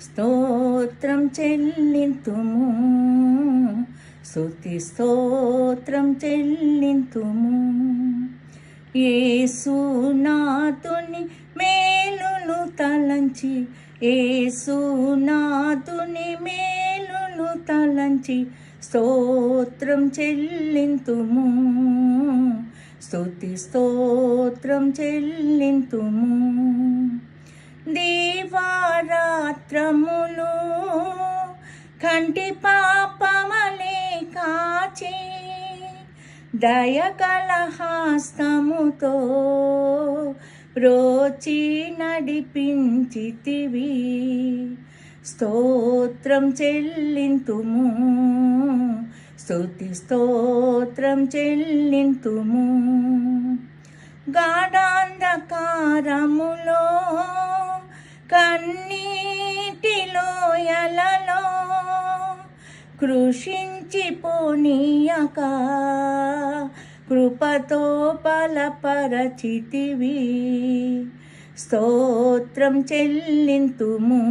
స్తోత్రం చెల్లింతుము, స్తుతి స్తోత్రం చెల్లింతుము. యేసునాథుని మేలును తలంచి, యేసునాథుని మేలును తలంచి స్తోత్రం చెల్లింతుము, స్తుతి స్తోత్రం చెల్లింతుము. దీవారాత్రములు కంటి పాపమలే కాచి, దయగల హస్తముతో బ్రోచి నడిపించితివి. స్తోత్రం చెల్లింతుము, స్తుతి స్తోత్రం చెల్లింతుము. గాఢాంధకారములో కన్నీటిలోయలలో కృషించిపోనీయక కృపతో బలపరచితివి. స్తోత్రం చెల్లింతుము,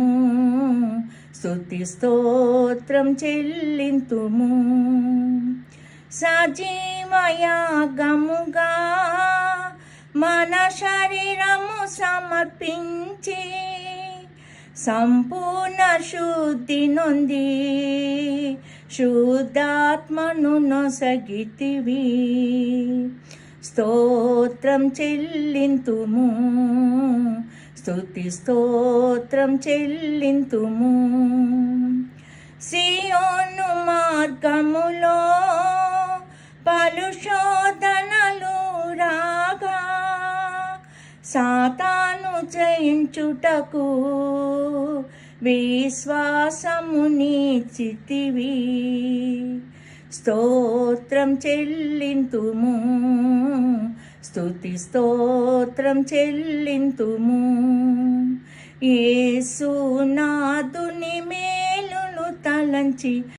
స్తుతి స్తోత్రం చెల్లింతుము. సజీవయాగముగా మన శరీరము సమర్పించి సంపూర్ణ శుద్ధి నొంది శుద్ధాత్మను నొసగితివి. స్తోత్రం చెల్లింతుము, స్తుతి స్తోత్రం చెల్లింతుము. సియోను మార్గములో పలు శోధనలు రాగా సాతాను జయించుటకు విశ్వాసమునిచ్చితివి. స్తోత్రం చెల్లింతుము, స్తుతి స్తోత్రం చెల్లింతుము. యేసునాథుని మేలును తలంచి